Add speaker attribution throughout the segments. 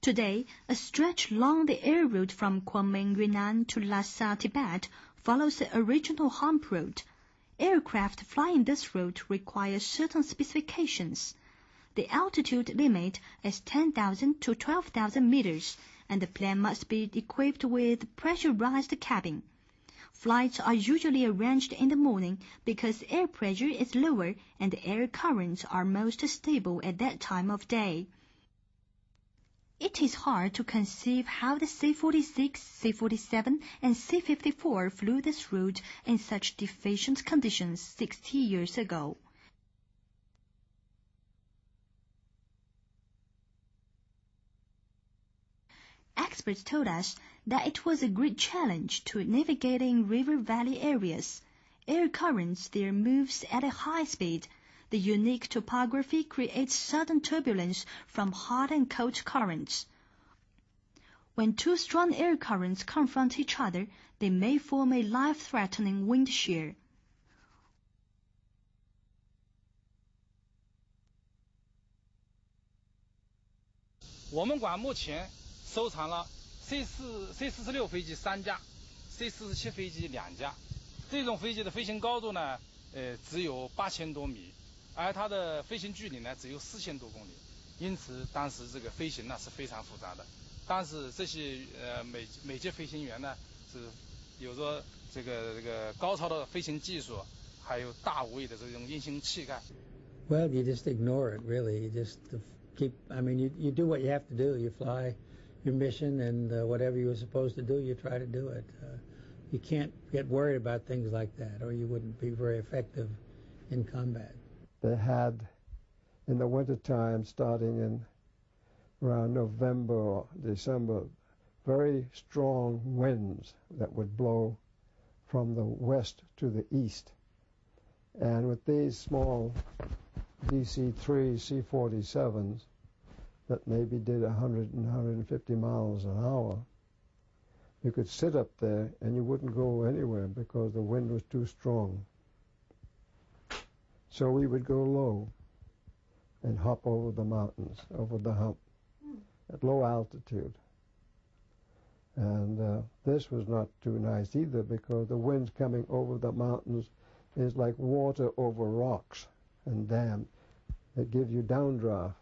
Speaker 1: Today, a stretch along the air route from Kunming, Yunnan to Lhasa, Tibet follows the original hump route. Aircraft flying this route require certain specifications. The altitude limit is 10,000 to 12,000 meters, and the plane must be equipped with pressurized cabin. Flights are usually arranged in the morning because air pressure is lower and the air currents are most stable at that time of day. It is hard to conceive how the C-46, C-47, and C-54 flew this route in such deficient conditions 60 years ago. Experts told us that it was a great challenge to navigate in river valley areas. Air currents there moves at a high speed. The unique topography creates sudden turbulence from hot and cold currents. When two strong air currents confront each other, they may form a life-threatening wind shear. .
Speaker 2: 目前收藏了 C46 飞机3架 ，C47 飞机2架。这种飞机的飞行高度呢，只有8000多米，而它的飞行距离呢只有4000多公里。因此，当时这个飞行呢是非常复杂的。当时这些每届飞行员呢是有着这个高超的飞行技术，还有大无畏的这种英雄气概。
Speaker 3: Well, you just ignore it, really. You just keep. I mean, you do what you have to do. You fly your mission, and whatever you were supposed to do, you try to do it. You can't get worried about things like that, or you wouldn't be very effective in combat.
Speaker 4: They had, in the wintertime, starting in around November or December, very strong winds that would blow from the west to the east. And with these small DC-3 C-47s that maybe did 100 and 150 miles an hour, you could sit up there and you wouldn't go anywhere because the wind was too strong. So we would go low and hop over the mountains, over the hump, at low altitude. And this was not too nice either because the winds coming over the mountains is like water over rocks and dam. It gives you downdraft.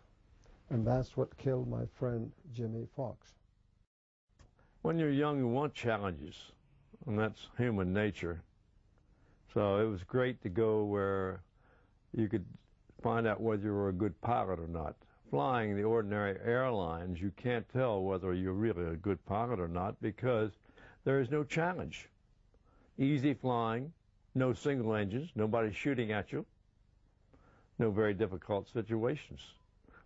Speaker 4: And that's what killed my friend Jimmy Fox.
Speaker 5: When you're young, you want challenges, and that's human nature. So it was great to go where you could find out whether you were a good pilot or not. Flying the ordinary airlines, you can't tell whether you're really a good pilot or not because there is no challenge. Easy flying, no single engines, nobody shooting at you, no very difficult situations.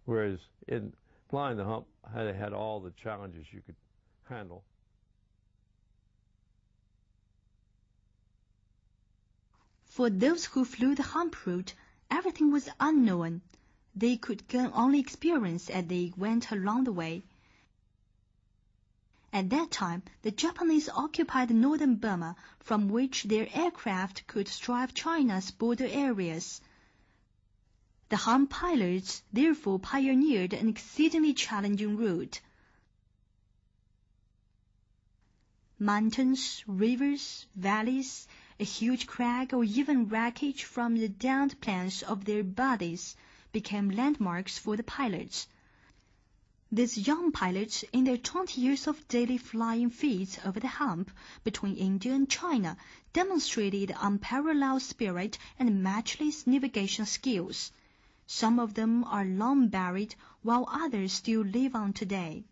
Speaker 5: Whereas in flying the hump, had all the challenges you could handle.
Speaker 1: For those who flew the hump route, everything was unknown. They could gain only experience as they went along the way. At that time, the Japanese occupied northern Burma, from which their aircraft could strike China's border areas. The Han pilots therefore pioneered an exceedingly challenging route. Mountains, rivers, valleys, a huge crag, or even wreckage from the downed planes of their bodies became landmarks for the pilots. These young pilots, in their 20 years of daily flying feats over the hump between India and China, demonstrated unparalleled spirit and matchless navigation skills. Some of them are long buried, while others still live on today.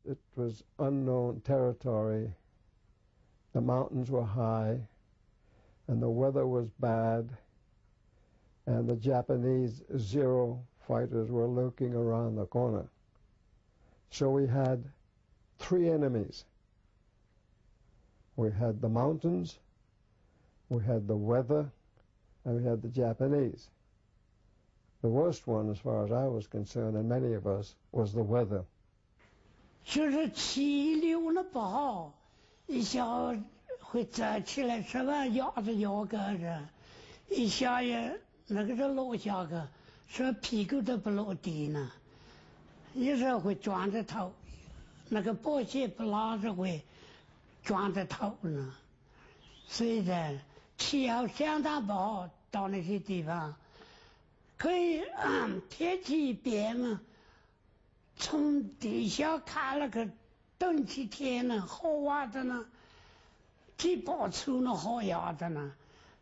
Speaker 4: It was unknown territory. The mountains were high, and the weather was bad, and the Japanese Zero fighters were lurking around the corner. So we had three enemies. We had the mountains, we had the weather, and we had the Japanese. The worst one, as far as I was concerned, and many of us, was the weather.
Speaker 6: 就是气流了不好，一下会站起来吃饭，压着腰杆子，一下也那个是落下去，说屁股都不落地呢，有时候会撞着头，那个波鞋不拉着会撞着头呢。所以呢，气候相当不好，到那些地方，可以天气一变嘛，从地下看那个等几天呢，好玩的呢，几把粗呢，好压的呢。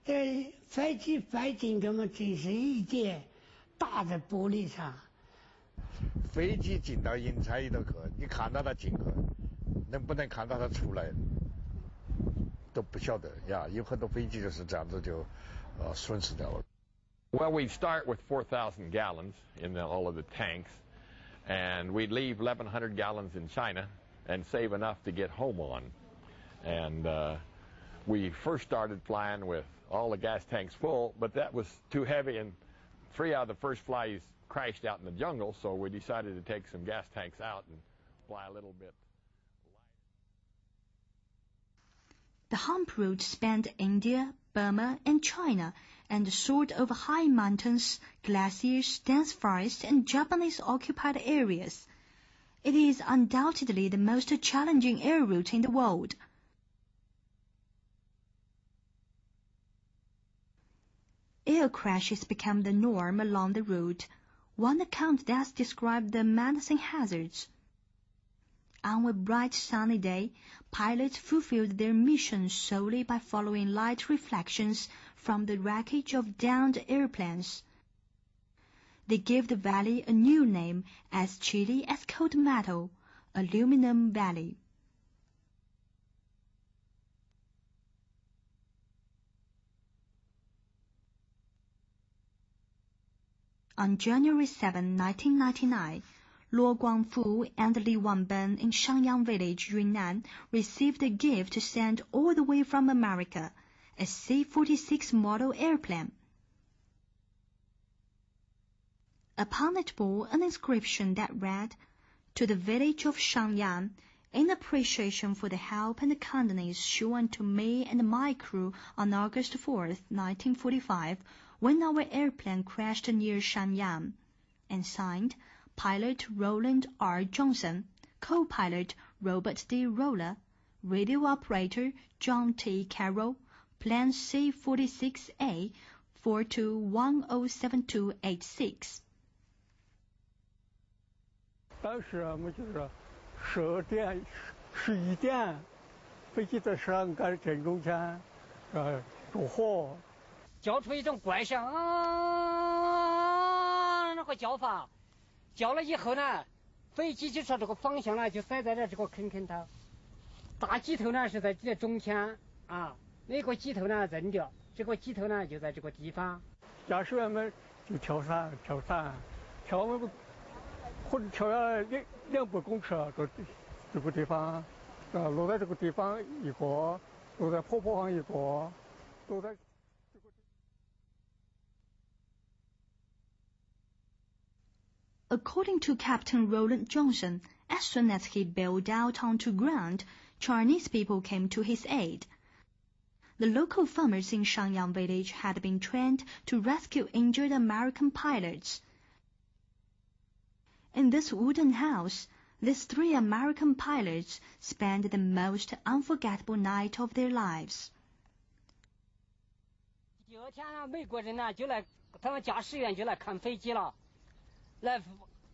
Speaker 6: 这飞机飞进这么真是一点打在玻璃上。
Speaker 7: 飞机进到银川里头去，你看到它进去，能不能看到它出来，都不晓得呀。有很多飞机就是这样子就损失掉了。
Speaker 8: Well, we'd start with 4,000 gallons in all of the tanks, and we'd leave 1,100 gallons in China and save enough to get home on. And we first started flying with all the gas tanks full, but that was too heavy, and 3 out of the first flights crashed out in the jungle, so we decided to take some gas tanks out and fly a little bit.
Speaker 1: The hump route spanned India, Burma, and China, and soared over high mountains, glaciers, dense forests, and Japanese-occupied areas. It is undoubtedly the most challenging air route in the world. Air crashes became the norm along the route. One account thus described the menacing hazards. On a bright sunny day, pilots fulfilled their mission solely by following light reflections from the wreckage of downed airplanes. They gave the valley a new name, as chilly as cold metal, Aluminum Valley. On January 7, 1999, Luo Guangfu and Li Wanben in Shangyang Village, Yunnan, received a gift sent all the way from America, a C-46 model airplane. Upon it bore an inscription that read, "To the village of Shangyang, in appreciation for the help and kindness shown to me and my crew on August 4, 1945, when our airplane crashed near Shenyang," and signed, Pilot Roland R. Johnson, co-pilot Robert D. Roller, radio operator John T. Carroll, Plan C-46A 42107286.
Speaker 9: 当时我们就是11点，飞机在上干正中间，着火，
Speaker 10: 叫出一种怪声那个叫法，叫了以后呢，飞机就说这个方向呢就塞在了这个坑头，大机头呢是在这中间啊，那个机头呢扔掉，这个机头呢就在这个地方。
Speaker 9: 驾驶员们就跳伞，或者跳了200公尺这个地方，落在这个地方一个，落在坡上一个，落在。
Speaker 1: According to Captain Roland Johnson, as soon as he bailed out onto ground, Chinese people came to his aid. The local farmers in Shangyang village had been trained to rescue injured American pilots. In this wooden house, these 3 American pilots spent the most unforgettable night of their lives.
Speaker 10: 第二天呢，美国人呢就来，他们驾驶员就来看飞机了，来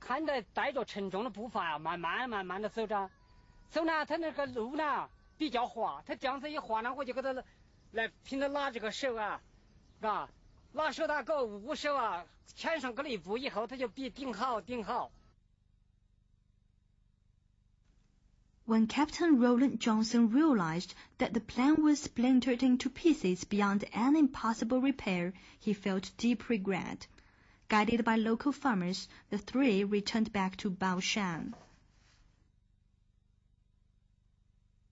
Speaker 10: 看着带着沉重的步伐呀，慢慢的走着，走呢，他那个路呢比较滑，他这样子一滑呢，我就给他来凭着拉这个手啊，拉手他搞捂手啊，前上个了一步以后，他就比顶好。
Speaker 1: When Captain Roland Johnson realized that the plane was splintered into pieces beyond any possible repair, he felt deep regret. Guided by local farmers, the 3 returned back to Baoshan.